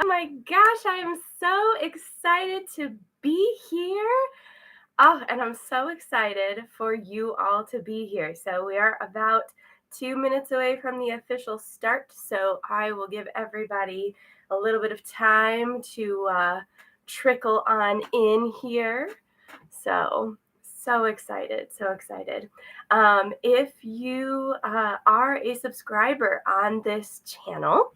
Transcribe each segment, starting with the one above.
Oh my gosh, I am so excited to be here. Oh, and I'm so excited for you all to be here. So we are about 2 minutes away from the official start. So I will give everybody a little bit of time to trickle on in here. So excited, so excited. If you are a subscriber on this channel,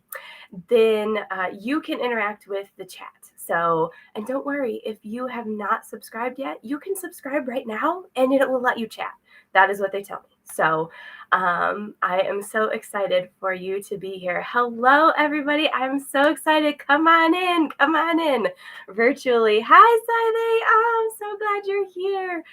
then you can interact with the chat. So, and don't worry, if you have not subscribed yet, you can subscribe right now and it will let you chat. That is what they tell me. So I am so excited for you to be here. Hello, everybody. I'm so excited. Come on in virtually. Hi, Siley. Oh, I'm so glad you're here.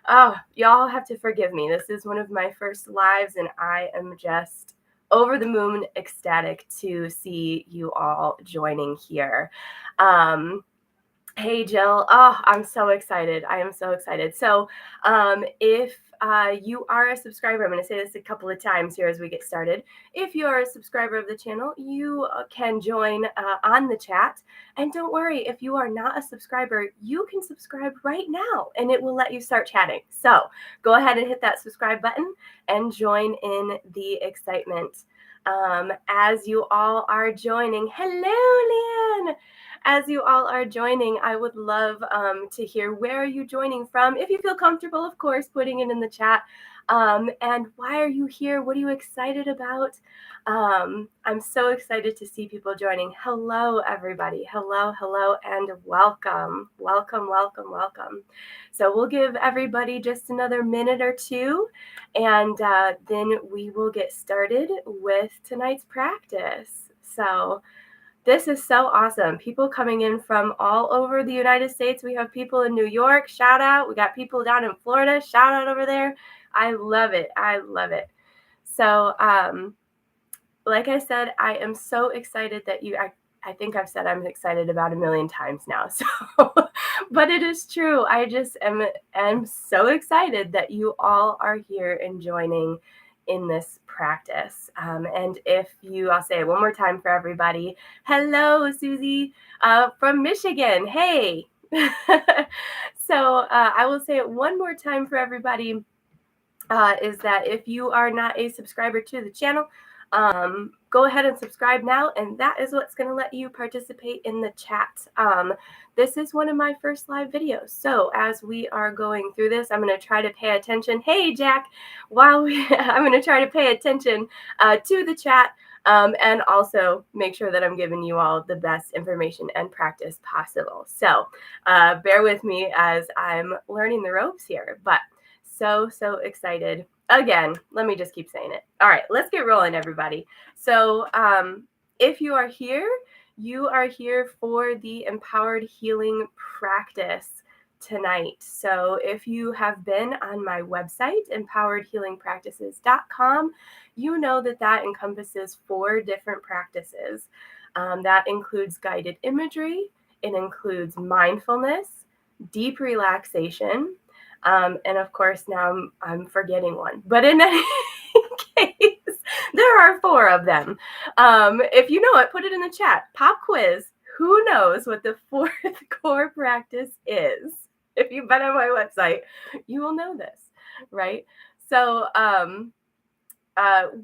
Oh, y'all have to forgive me. This is one of my first lives and I am just over the moon ecstatic to see you all joining here. Hey, Jill. Oh, I'm so excited. I am so excited. So if you are a subscriber, I'm going to say this a couple of times here as we get started. If you are a subscriber of the channel, you can join on the chat. And don't worry, if you are not a subscriber, you can subscribe right now and it will let you start chatting. So go ahead and hit that subscribe button and join in the excitement. As you all are joining, hello, Leanne. As you all are joining, I would love to hear where are you joining from. If you feel comfortable, of course, putting it in the chat. And why are you here? What are you excited about? I'm so excited to see people joining. Hello, everybody. Hello, hello, and welcome. Welcome, welcome, welcome. So we'll give everybody just another minute or two, and then we will get started with tonight's practice. So this is so awesome. People coming in from all over the United States. We have people in New York. Shout out. We got people down in Florida. Shout out over there. I love it. I love it. So, like I said, I am so excited that I think I've said I'm excited about 1,000,000 times now. So, but it is true. I just am so excited that you all are here and joining in this practice. And I'll say it one more time for everybody. Hello, Susie from Michigan. Hey. So I will say it one more time for everybody is that if you are not a subscriber to the channel, go ahead and subscribe now, and that is what's going to let you participate in the chat. This is one of my first live videos, so as we are going through this, I'm going to try to pay attention. Hey, Jack, I'm going to try to pay attention to the chat and also make sure that I'm giving you all the best information and practice possible. So bear with me as I'm learning the ropes here, but so excited. Again, let me just keep saying it. All right, let's get rolling, everybody. So if you are here, you are here for the empowered healing practice tonight. So if you have been on my website, empoweredhealingpractices.com, you know that encompasses 4 different practices. That includes guided imagery, it includes mindfulness, deep relaxation, and of course, now I'm forgetting one. But in any case, there are 4 of them. If you know it, put it in the chat. Pop quiz. Who knows what the 4th core practice is? If you've been on my website, you will know this, right? So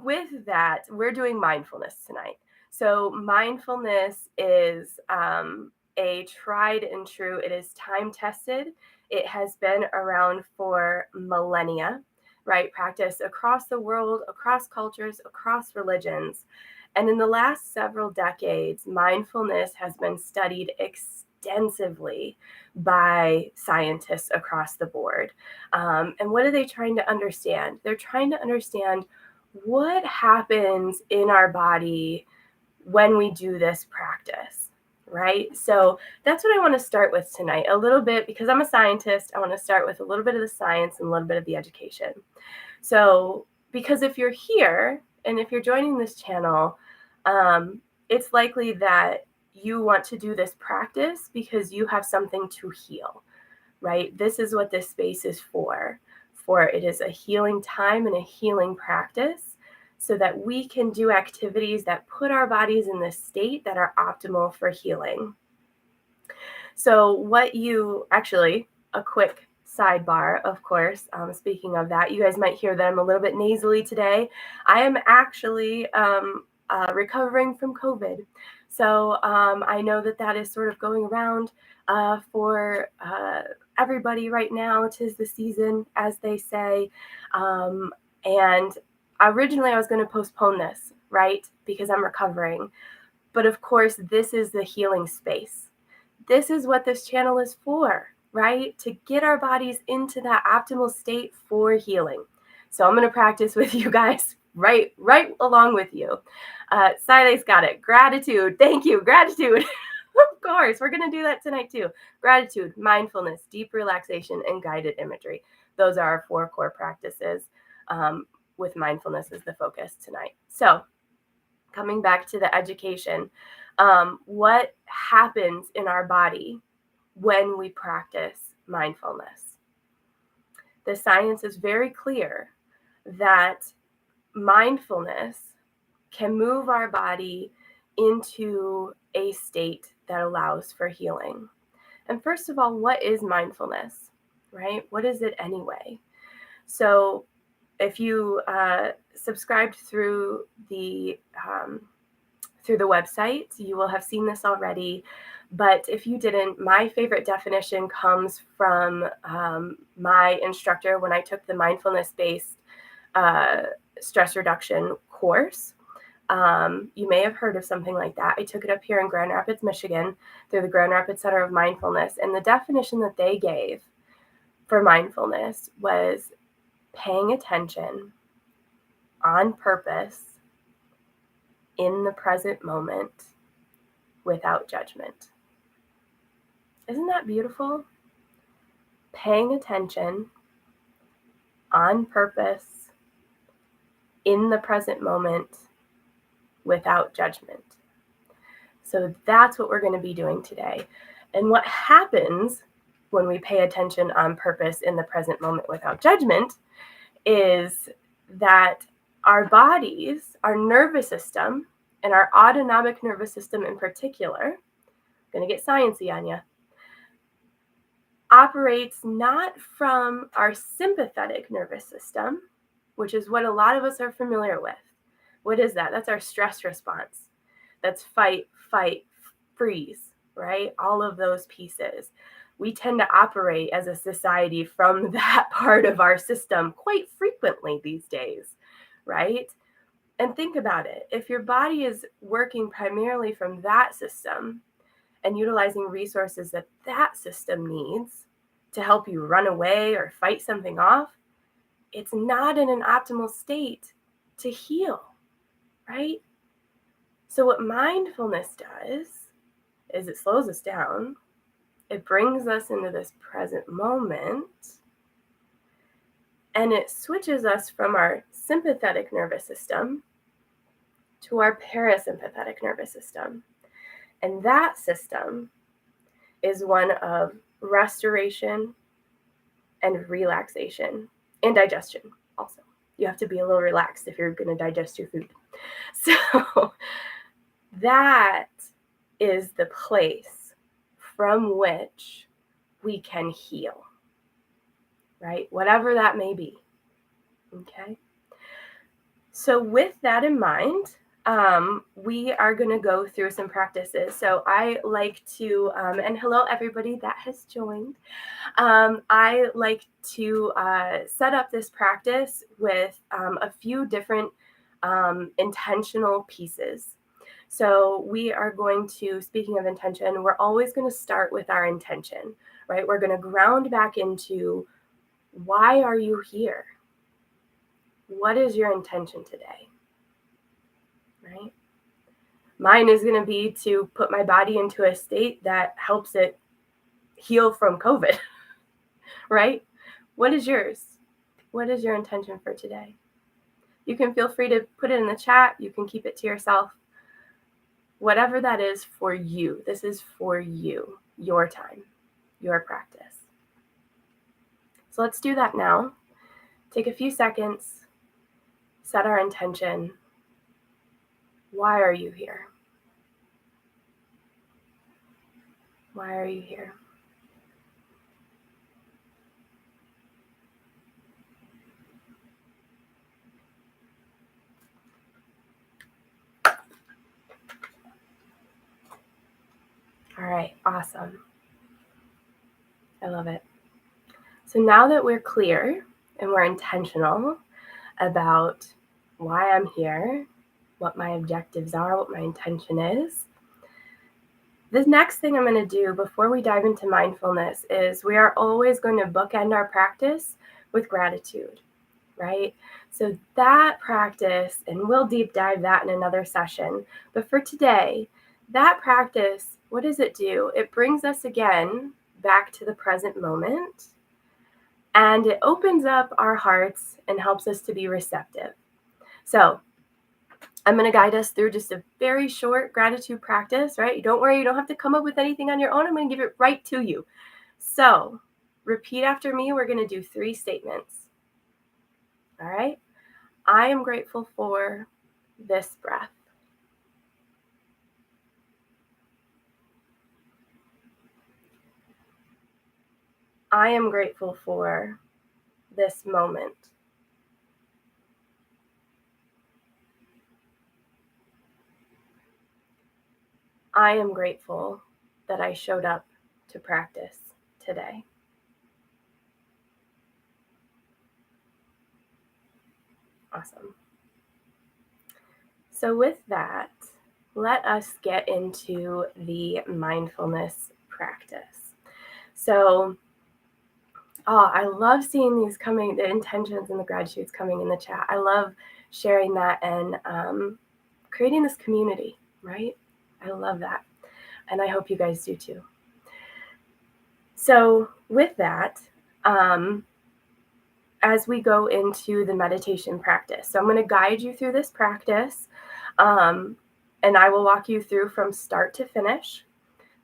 with that, we're doing mindfulness tonight. So mindfulness is a tried and true. It is time tested. It has been around for millennia, right? Practice across the world, across cultures, across religions. And in the last several decades, mindfulness has been studied extensively by scientists across the board. And what are they trying to understand? They're trying to understand what happens in our body when we do this practice, right? So that's what I want to start with tonight a little bit, because I'm a scientist. I want to start with a little bit of the science and a little bit of the education. So because if you're here and if you're joining this channel, it's likely that you want to do this practice because you have something to heal, right? This is what this space is for. It is a healing time and a healing practice so that we can do activities that put our bodies in the state that are optimal for healing. So, a quick sidebar, of course, speaking of that, you guys might hear that I'm a little bit nasally today. I am actually recovering from COVID. So, I know that is sort of going around for everybody right now. 'Tis the season, as they say. And originally, I was going to postpone this, right? Because I'm recovering. But of course, this is the healing space. This is what this channel is for, right? To get our bodies into that optimal state for healing. So I'm going to practice with you guys right along with you. Sile's got it. Gratitude. Thank you. Gratitude. Of course, we're going to do that tonight too. Gratitude, mindfulness, deep relaxation, and guided imagery. Those are our 4 core practices, with mindfulness as the focus tonight. So coming back to the education, what happens in our body when we practice mindfulness? The science is very clear that mindfulness can move our body into a state that allows for healing. And first of all, what is mindfulness, right? What is it anyway? So if you subscribed through the website, you will have seen this already. But if you didn't, my favorite definition comes from my instructor when I took the mindfulness-based stress reduction course. You may have heard of something like that. I took it up here in Grand Rapids, Michigan, through the Grand Rapids Center of Mindfulness. And the definition that they gave for mindfulness was paying attention on purpose in the present moment without judgment. Isn't that beautiful? Paying attention on purpose in the present moment without judgment. So that's what we're going to be doing today. And what happens when we pay attention on purpose in the present moment without judgment is that our bodies, our nervous system, and our autonomic nervous system in particular, I'm going to get sciencey on you, operates not from our sympathetic nervous system, which is what a lot of us are familiar with. What is that? That's our stress response. That's fight, freeze, right? All of those pieces. We tend to operate as a society from that part of our system quite frequently these days, right? And think about it. If your body is working primarily from that system and utilizing resources that that system needs to help you run away or fight something off, it's not in an optimal state to heal, right? So what mindfulness does is it slows us down. It brings us into this present moment, and it switches us from our sympathetic nervous system to our parasympathetic nervous system. And that system is one of restoration and relaxation and digestion also. You have to be a little relaxed if you're going to digest your food. So that is the place from which we can heal, right? Whatever that may be. Okay. So with that in mind, we are going to go through some practices. So I like to, and hello everybody that has joined. I like to set up this practice with a few different intentional pieces. So we are going to, speaking of intention, we're always going to start with our intention, right? We're going to ground back into, why are you here? What is your intention today? Right? Mine is going to be to put my body into a state that helps it heal from COVID, right? What is yours? What is your intention for today? You can feel free to put it in the chat. You can keep it to yourself. Whatever that is for you, this is for you, your time, your practice. So let's do that now. Take a few seconds. set our intention. Why are you here? Why are you here? All right, awesome. I love it. So now that we're clear and we're intentional about why I'm here, what my objectives are, what my intention is, the next thing I'm going to do before we dive into mindfulness is we are always going to bookend our practice with gratitude, right? So that practice, and we'll deep dive that in another session. But for today, that practice, what does it do? It brings us again back to the present moment, and it opens up our hearts and helps us to be receptive. So I'm going to guide us through just a very short gratitude practice, right? Don't worry, you don't have to come up with anything on your own. I'm going to give it right to you. So repeat after me. We're going to do 3 statements. All right. I am grateful for this breath. I am grateful for this moment. I am grateful that I showed up to practice today. Awesome. So with that, let us get into the mindfulness practice. So, I love seeing these coming, the intentions and the gratitudes coming in the chat. I love sharing that and creating this community, right? I love that. And I hope you guys do too. So with that, as we go into the meditation practice, so I'm going to guide you through this practice, and I will walk you through from start to finish.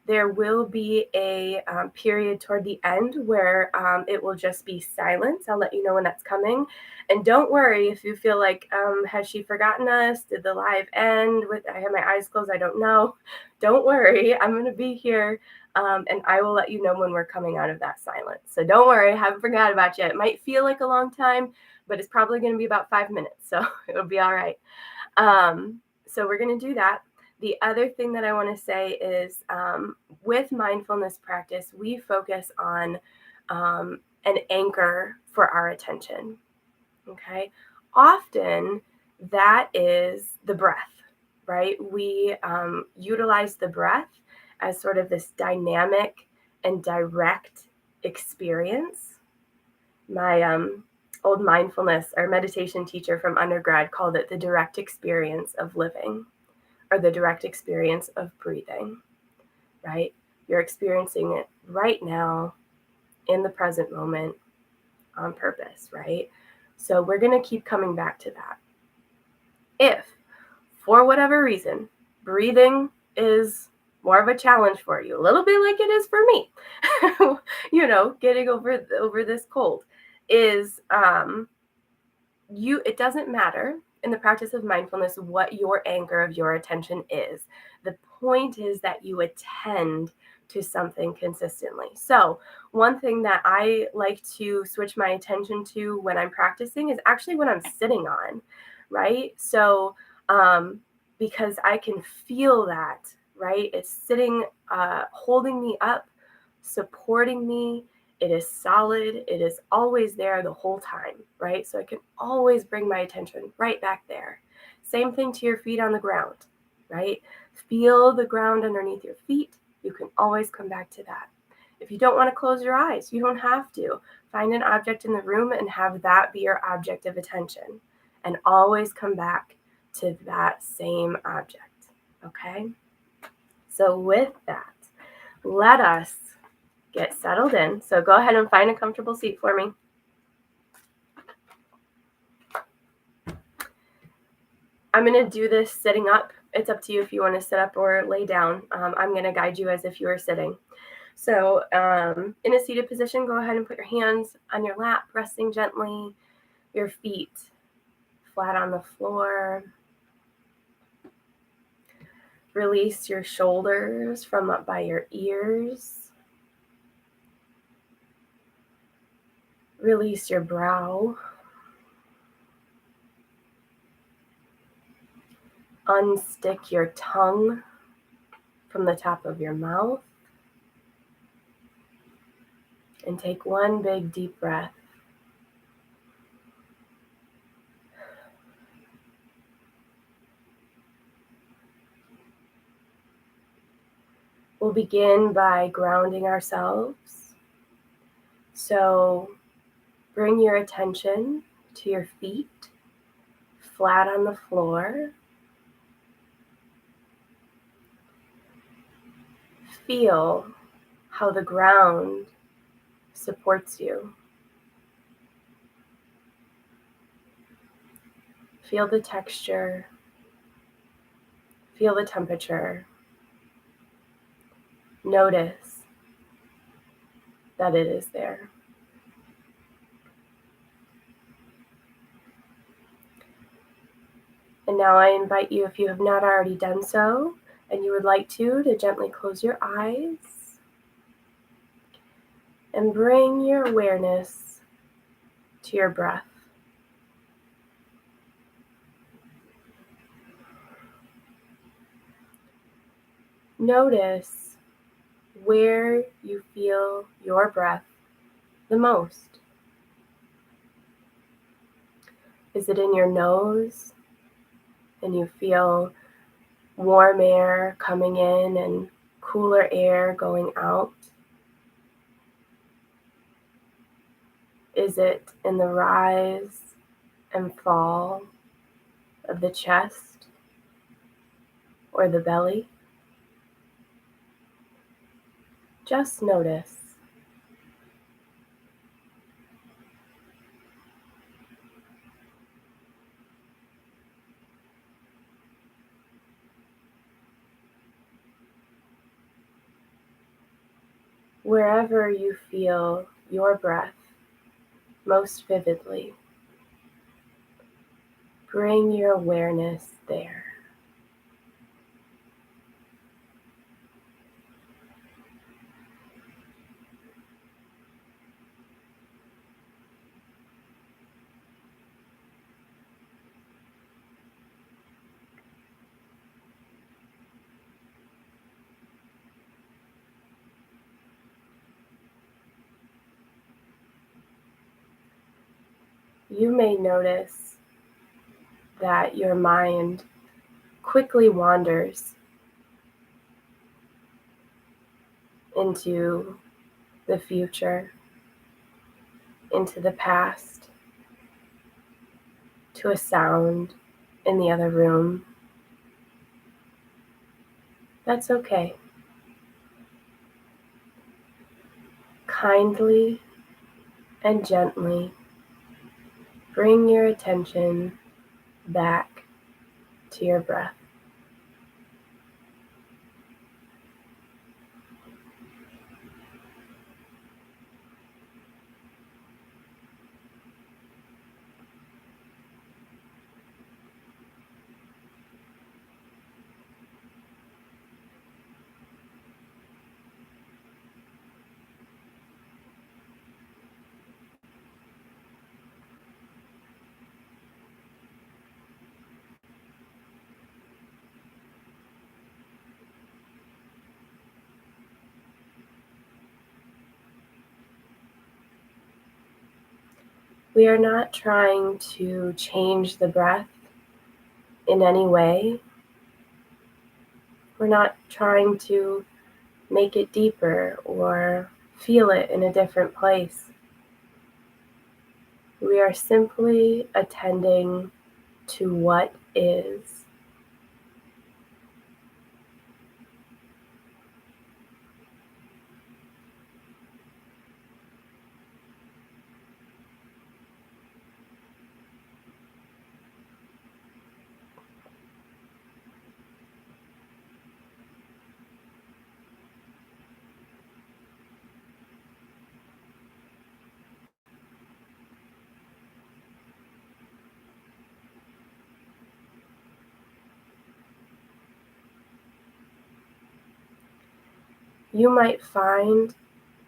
There will be a period toward the end where it will just be silence. I'll let you know when that's coming. And don't worry if you feel like, has she forgotten us? Did the live end? I have my eyes closed. I don't know. Don't worry. I'm going to be here. And I will let you know when we're coming out of that silence. So don't worry. I haven't forgot about you. It might feel like a long time, but it's probably going to be about 5 minutes. So it'll be all right. So we're going to do that. The other thing that I want to say is with mindfulness practice, we focus on an anchor for our attention. Okay. Often that is the breath, right? We utilize the breath as sort of this dynamic and direct experience. My old mindfulness or meditation teacher from undergrad called it the direct experience of living, or the direct experience of breathing, right? You're experiencing it right now in the present moment on purpose, right? So we're going to keep coming back to that. If, for whatever reason, breathing is more of a challenge for you, a little bit like it is for me, getting over this cold, is it doesn't matter in the practice of mindfulness what your anchor of your attention is. The point is that you attend to something consistently. So one thing that I like to switch my attention to when I'm practicing is actually when I'm sitting on, right? So because I can feel that, right? It's sitting, holding me up, supporting me. It is solid. It is always there the whole time, right? So I can always bring my attention right back there. Same thing to your feet on the ground, right? Feel the ground underneath your feet. You can always come back to that. If you don't want to close your eyes, you don't have to. Find an object in the room and have that be your object of attention. And always come back to that same object, okay? So with that, let us get settled in. So go ahead and find a comfortable seat for me. I'm going to do this sitting up. It's up to you if you want to sit up or lay down. I'm going to guide you as if you were sitting. So in a seated position, go ahead and put your hands on your lap, resting gently, your feet flat on the floor. Release your shoulders from up by your ears. Release your brow. Unstick your tongue from the top of your mouth. And take one big deep breath. We'll begin by grounding ourselves. So bring your attention to your feet, flat on the floor. Feel how the ground supports you. Feel the texture. Feel the temperature. Notice that it is there. And now I invite you, if you have not already done so, and you would like to gently close your eyes and bring your awareness to your breath. Notice where you feel your breath the most. Is it in your nose and you feel warm air coming in and cooler air going out? Is it in the rise and fall of the chest or the belly? Just notice. Wherever you feel your breath most vividly, bring your awareness there. You may notice that your mind quickly wanders into the future, into the past, to a sound in the other room. That's okay. Kindly and gently bring your attention back to your breath. We are not trying to change the breath in any way. We're not trying to make it deeper or feel it in a different place. We are simply attending to what is. You might find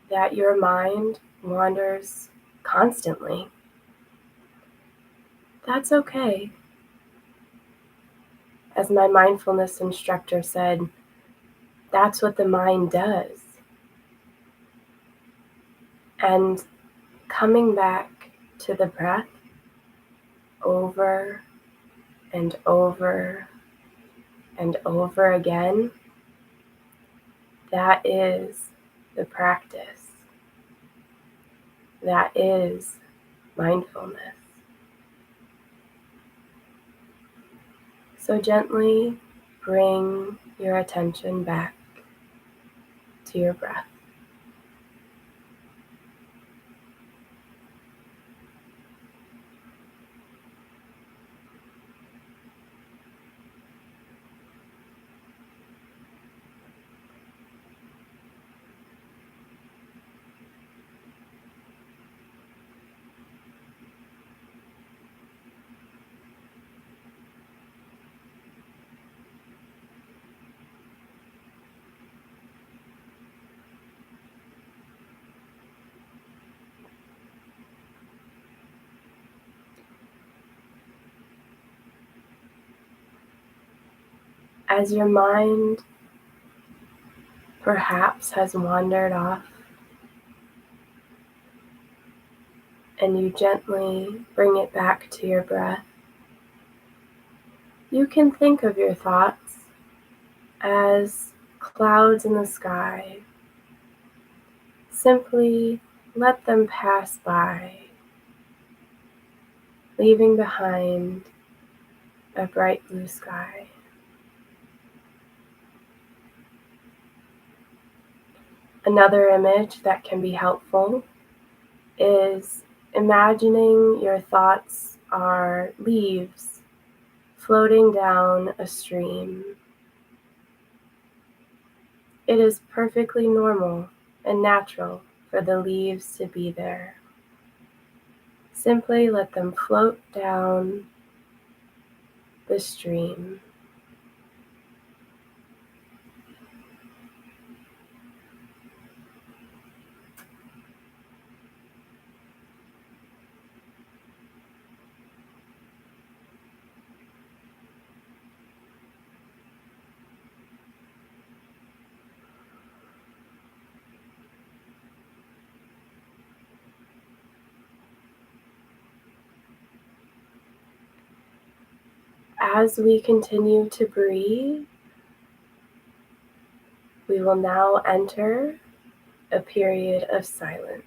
that your mind wanders constantly. That's okay. As my mindfulness instructor said, that's what the mind does. And coming back to the breath over and over and over again, that is the practice. That is mindfulness. So gently bring your attention back to your breath. As your mind perhaps has wandered off, and you gently bring it back to your breath, you can think of your thoughts as clouds in the sky. Simply let them pass by, leaving behind a bright blue sky. Another image that can be helpful is imagining your thoughts are leaves floating down a stream. It is perfectly normal and natural for the leaves to be there. Simply let them float down the stream. As we continue to breathe, we will now enter a period of silence.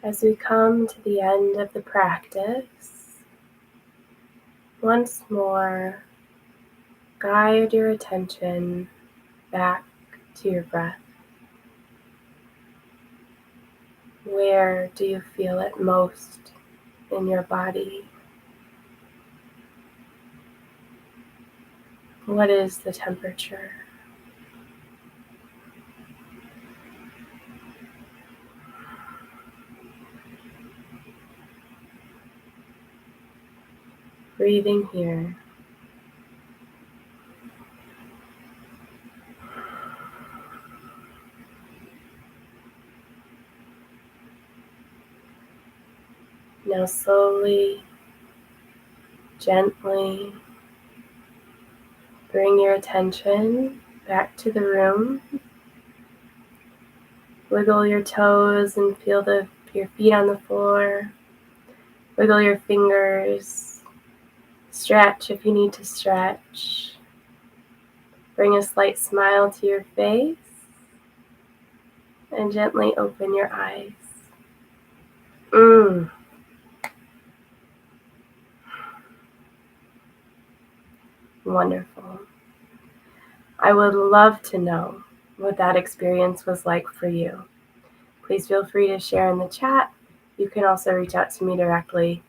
As we come to the end of the practice, once more, guide your attention back to your breath. Where do you feel it most in your body? What is the temperature? Breathing here. Now slowly, gently bring your attention back to the room. Wiggle your toes and feel your feet on the floor. Wiggle your fingers. Stretch if you need to stretch. Bring a slight smile to your face. And gently open your eyes. Wonderful. I would love to know what that experience was like for you. Please feel free to share in the chat. You can also reach out to me directly.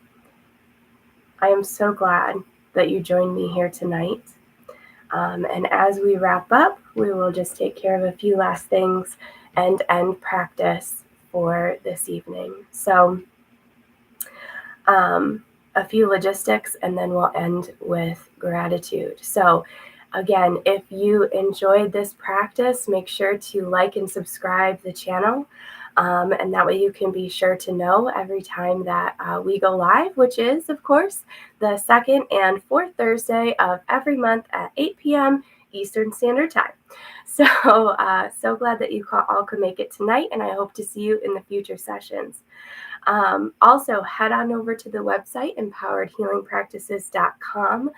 I am so glad that you joined me here tonight. And as we wrap up, we will just take care of a few last things and end practice for this evening. So a few logistics, and then we'll end with gratitude. So again, if you enjoyed this practice, make sure to like and subscribe the channel. And that way you can be sure to know every time that we go live, which is, of course, the second and fourth Thursday of every month at 8 p.m. Eastern Standard Time. So, so glad that you all could make it tonight, and I hope to see you in the future sessions. Also, head on over to the website, empoweredhealingpractices.com.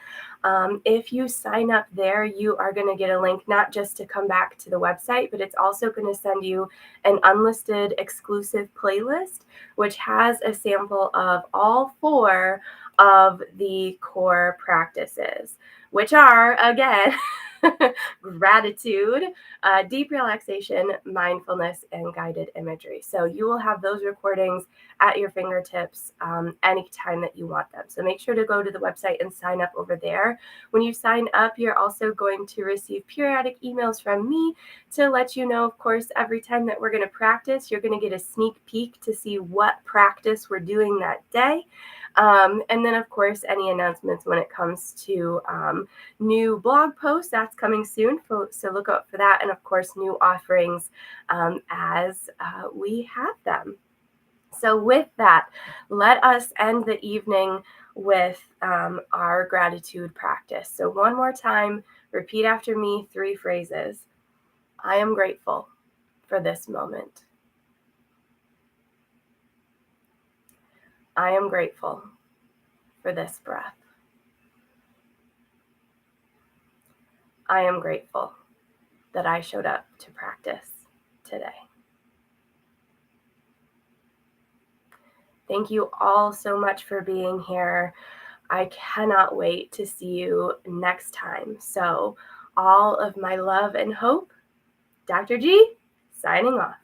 If you sign up there, you are going to get a link not just to come back to the website, but it's also going to send you an unlisted exclusive playlist, which has a sample of all 4 of the core practices, which are, again, gratitude, deep relaxation, mindfulness, and guided imagery. So you will have those recordings at your fingertips anytime that you want them. So make sure to go to the website and sign up over there. When you sign up, you're also going to receive periodic emails from me to let you know, of course, every time that we're going to practice, you're going to get a sneak peek to see what practice we're doing that day. And then, of course, any announcements when it comes to new blog posts, that's coming soon. So look out for that. And, of course, new offerings as we have them. So with that, let us end the evening with our gratitude practice. So one more time, repeat after me 3 phrases. I am grateful for this moment. I am grateful for this breath. I am grateful that I showed up to practice today. Thank you all so much for being here. I cannot wait to see you next time. So all of my love and hope, Dr. G, signing off.